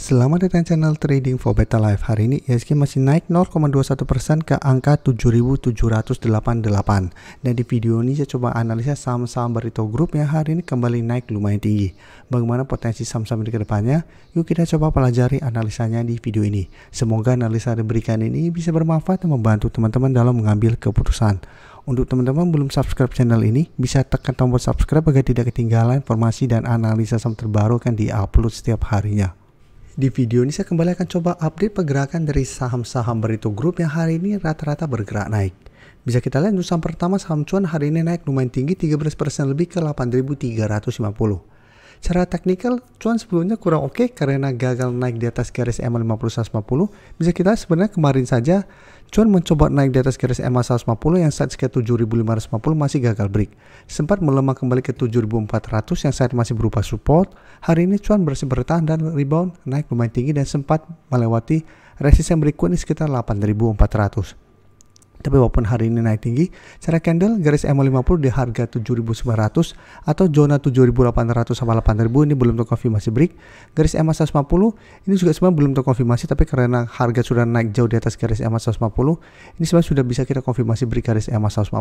Selamat datang di channel Trading for Better Life. Hari ini IHSG masih naik 0,21% ke angka 7.788. Dan di video ini saya coba analisa saham-saham Barito Group yang hari ini kembali naik lumayan tinggi. Bagaimana potensi saham-saham ini ke depannya? Yuk kita coba pelajari analisanya di video ini. Semoga analisa yang diberikan ini bisa bermanfaat dan membantu teman-teman dalam mengambil keputusan. Untuk teman-teman belum subscribe channel ini, bisa tekan tombol subscribe agar tidak ketinggalan informasi dan analisa saham terbaru kan di-upload setiap harinya. Di video ini saya kembali akan coba update pergerakan dari saham-saham Barito Group yang hari ini rata-rata bergerak naik. Bisa kita lihat untuk saham pertama, saham cuan hari ini naik lumayan tinggi 13% lebih ke 8.350. Secara teknikal, cuan sebelumnya kurang oke karena gagal naik di atas garis EMA 50-150. Bisa kita sebenarnya kemarin saja cuan mencoba naik di atas garis EMA 150 yang saat sekitar 7.550 masih gagal break. Sempat melemah kembali ke 7.400 yang saat masih berupa support. Hari ini cuan berhasil bertahan dan rebound naik lumayan tinggi dan sempat melewati resisten berikutnya sekitar 8.400. Tapi walaupun hari ini naik tinggi, secara candle garis EMA 50 di harga 7.900 atau zona 7.800 sampai 8.000 ini belum terkonfirmasi break. Garis EMA 150 ini juga sebenarnya belum terkonfirmasi, tapi karena harga sudah naik jauh di atas garis EMA 150, ini sebenarnya sudah bisa kita konfirmasi break garis EMA 150.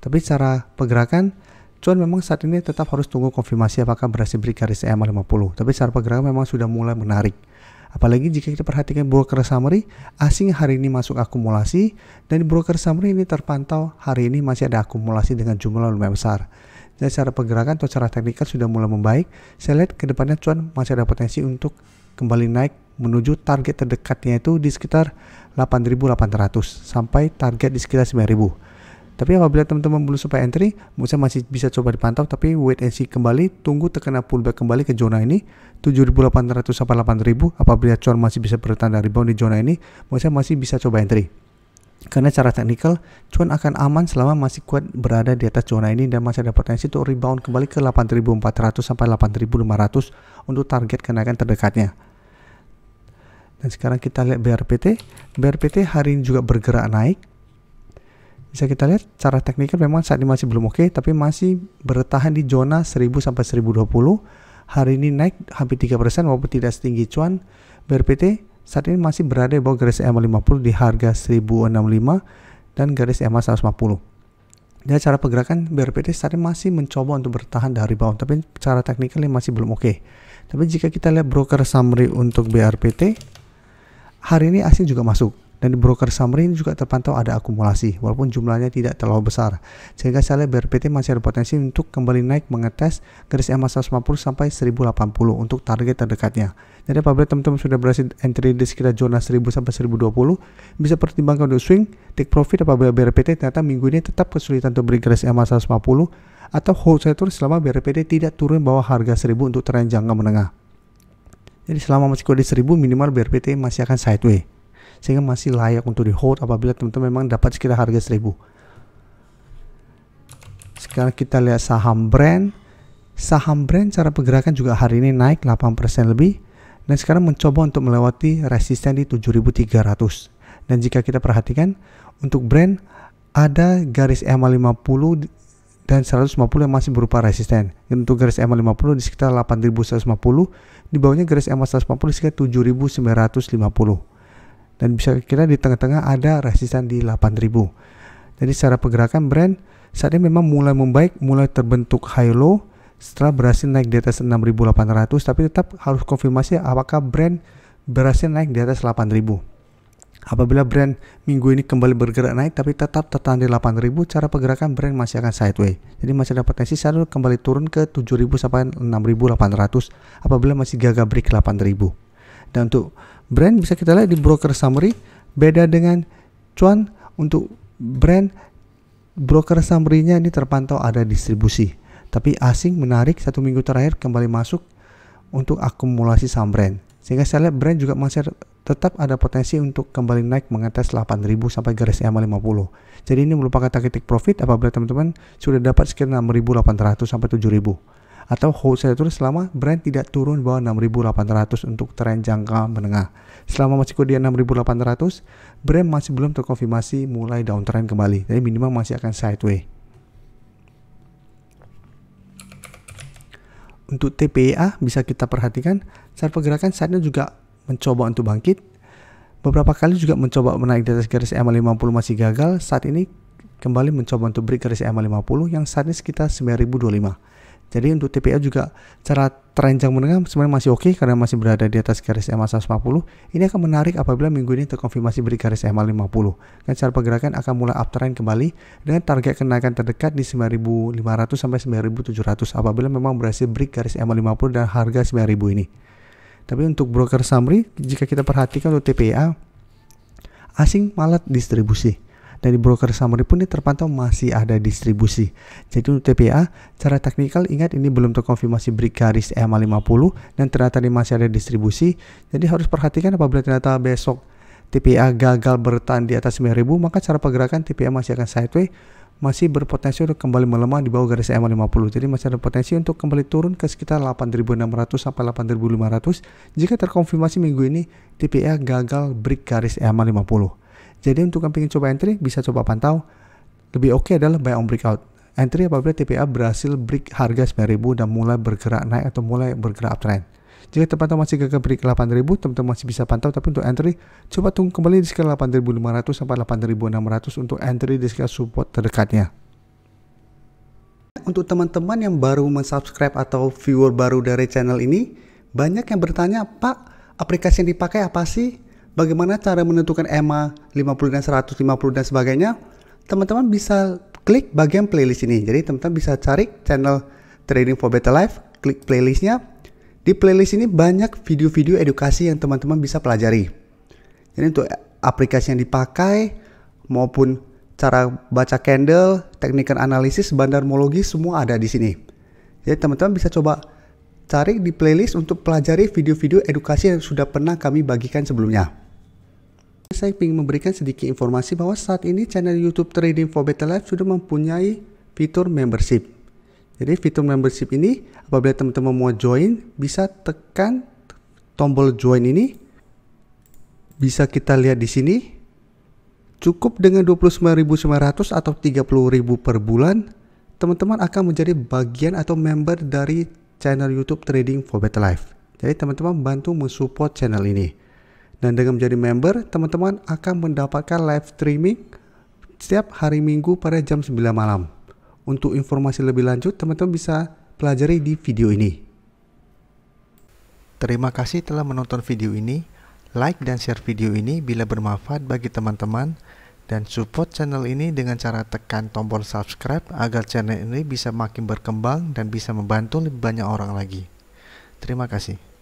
Tapi secara pergerakan, cuan memang saat ini tetap harus tunggu konfirmasi apakah berhasil break garis EMA 50. Tapi secara pergerakan memang sudah mulai menarik. Apalagi jika kita perhatikan broker summary, asing hari ini masuk akumulasi, dan di broker summary ini terpantau hari ini masih ada akumulasi dengan jumlah lumayan besar. Dan secara pergerakan atau secara teknikal sudah mulai membaik. Saya lihat ke depannya cuan masih ada potensi untuk kembali naik menuju target terdekatnya itu di sekitar 8.800 sampai target di sekitar 9.000. Tapi apabila teman-teman belum sempat entry, mungkin masih bisa coba dipantau, tapi wait and see kembali, tunggu terkena pullback kembali ke zona ini 7.800 sampai 8.000. Apabila cuan masih bisa bertahan dari rebound di zona ini, mungkin masih bisa coba entry. Karena secara teknikal, cuan akan aman selama masih kuat berada di atas zona ini dan masih ada potensi untuk rebound kembali ke 8.400 sampai 8.500 untuk target kenaikan terdekatnya. Dan sekarang kita lihat BRPT. BRPT hari ini juga bergerak naik. Bisa kita lihat secara teknikal memang saat ini masih belum oke, tapi masih bertahan di zona 1000 sampai 1020. Hari ini naik hampir 3% walaupun tidak setinggi cuan. BRPT saat ini masih berada di bawah garis EMA 50 di harga 1065 dan garis EMA 150. Dan cara pergerakan BRPT saat ini masih mencoba untuk bertahan dari bawah, tapi secara teknikal masih belum oke. Tapi jika kita lihat broker summary untuk BRPT, hari ini asing juga masuk. Dan di broker summary ini juga terpantau ada akumulasi walaupun jumlahnya tidak terlalu besar. Sehingga saya lihat BRPT masih ada potensi untuk kembali naik mengetes garis EMA 150 sampai 1080 untuk target terdekatnya. Jadi apabila teman-teman sudah berhasil entry di sekitar zona 1000 sampai 1020, bisa pertimbangkan untuk swing, take profit apabila BRPT ternyata minggu ini tetap kesulitan untuk beri garis EMA 150 atau hold saja terus selama BRPT tidak turun bawah harga 1000 untuk tren jangka menengah. Jadi selama masih kuat di 1000 minimal BRPT masih akan sideways, sehingga masih layak untuk di hold apabila teman-teman memang dapat sekitar harga 1000. Sekarang kita lihat saham brand. Saham brand cara pergerakan juga hari ini naik 8% lebih dan sekarang mencoba untuk melewati resisten di 7.300. Dan jika kita perhatikan untuk brand ada garis EMA 50 dan 150 yang masih berupa resisten. Untuk garis EMA 50 di sekitar 8.150, di bawahnya garis EMA 150 di sekitar 7.950. Dan bisa kira di tengah-tengah ada resisten di 8.000. Jadi secara pergerakan brand saat ini memang mulai membaik, mulai terbentuk high low setelah berhasil naik di atas 6.800, tapi tetap harus konfirmasi apakah brand berhasil naik di atas 8.000. Apabila brand minggu ini kembali bergerak naik tapi tetap tertahan di 8.000, cara pergerakan brand masih akan sideways. Jadi masih ada potensi selalu kembali turun ke 7.000 sampai 6.800 apabila masih gagal break 8.000. Dan untuk brand bisa kita lihat di broker summary, beda dengan cuan. Untuk brand broker summary-nya ini terpantau ada distribusi, tapi asing menarik satu minggu terakhir kembali masuk untuk akumulasi saham brand, sehingga saya lihat brand juga masih tetap ada potensi untuk kembali naik mengetes 8.000 sampai garis EMA 50. Jadi ini merupakan target take profit apabila teman-teman sudah dapat sekitar 6.800 sampai 7.000. Atau hold saja terus selama brand tidak turun bawah 6.800 untuk tren jangka menengah. Selama masih di 6.800, brand masih belum terkonfirmasi mulai downtrend kembali. Jadi minimal masih akan sideways. Untuk TPA bisa kita perhatikan Cara pergerakan saatnya juga mencoba untuk bangkit. Beberapa kali juga mencoba menaik di atas garis EMA 50 masih gagal. Saat ini kembali mencoba untuk break garis EMA 50 yang saat ini sekitar 9025. Jadi untuk TPA juga cara terenjang menengah sebenarnya masih oke karena masih berada di atas garis EMA 140. Ini akan menarik apabila minggu ini terkonfirmasi break garis EMA 50. Dan cara pergerakan akan mulai uptrend kembali dengan target kenaikan terdekat di 9.500 sampai 9.700 apabila memang berhasil break garis EMA 50 dan harga 9.000 ini. Tapi untuk broker summary, jika kita perhatikan untuk TPA, asing malah distribusi. Dari broker summary pun ini terpantau masih ada distribusi. Jadi untuk TPA, cara teknikal ingat ini belum terkonfirmasi break garis EMA 50 dan ternyata ini masih ada distribusi. Jadi harus perhatikan apabila ternyata besok TPA gagal bertahan di atas 9.000, maka cara pergerakan TPA masih akan sideways, masih berpotensi untuk kembali melemah di bawah garis EMA 50. Jadi masih ada potensi untuk kembali turun ke sekitar 8.600 sampai 8.500 jika terkonfirmasi minggu ini TPA gagal break garis EMA 50. Jadi untuk yang ingin coba entry bisa coba pantau. Lebih oke adalah buy on breakout. Entry apabila TPA berhasil break harga 9.000 dan mulai bergerak naik atau mulai bergerak uptrend. Jika terpantau masih gagal break 8.000, teman-teman masih bisa pantau. Tapi untuk entry, coba tunggu kembali di sekitar 8.500 sampai 8.600 untuk entry di sekitar support terdekatnya. Untuk teman-teman yang baru mensubscribe atau viewer baru dari channel ini, banyak yang bertanya, Pak, aplikasi yang dipakai apa sih? Bagaimana cara menentukan EMA 50 dan 150 dan sebagainya? Teman-teman bisa klik bagian playlist ini. Jadi teman-teman bisa cari channel Trading for Better Life, klik playlistnya. Di playlist ini banyak video-video edukasi yang teman-teman bisa pelajari. Jadi untuk aplikasi yang dipakai maupun cara baca candle, teknik analisis, bandarmologi semua ada di sini. Jadi teman-teman bisa coba cari di playlist untuk pelajari video-video edukasi yang sudah pernah kami bagikan sebelumnya. Saya ingin memberikan sedikit informasi bahwa saat ini channel YouTube Trading for Better Life sudah mempunyai fitur membership. Jadi fitur membership ini apabila teman-teman mau join bisa tekan tombol join ini. Bisa kita lihat di sini. Cukup dengan 29.900 atau 30.000 per bulan, teman-teman akan menjadi bagian atau member dari channel YouTube Trading for Better Life. Jadi teman-teman bantu mensupport channel ini. Dan dengan menjadi member, teman-teman akan mendapatkan live streaming setiap hari Minggu pada jam 9 malam. Untuk informasi lebih lanjut, teman-teman bisa pelajari di video ini. Terima kasih telah menonton video ini. Like dan share video ini bila bermanfaat bagi teman-teman. Dan support channel ini dengan cara tekan tombol subscribe agar channel ini bisa makin berkembang dan bisa membantu lebih banyak orang lagi. Terima kasih.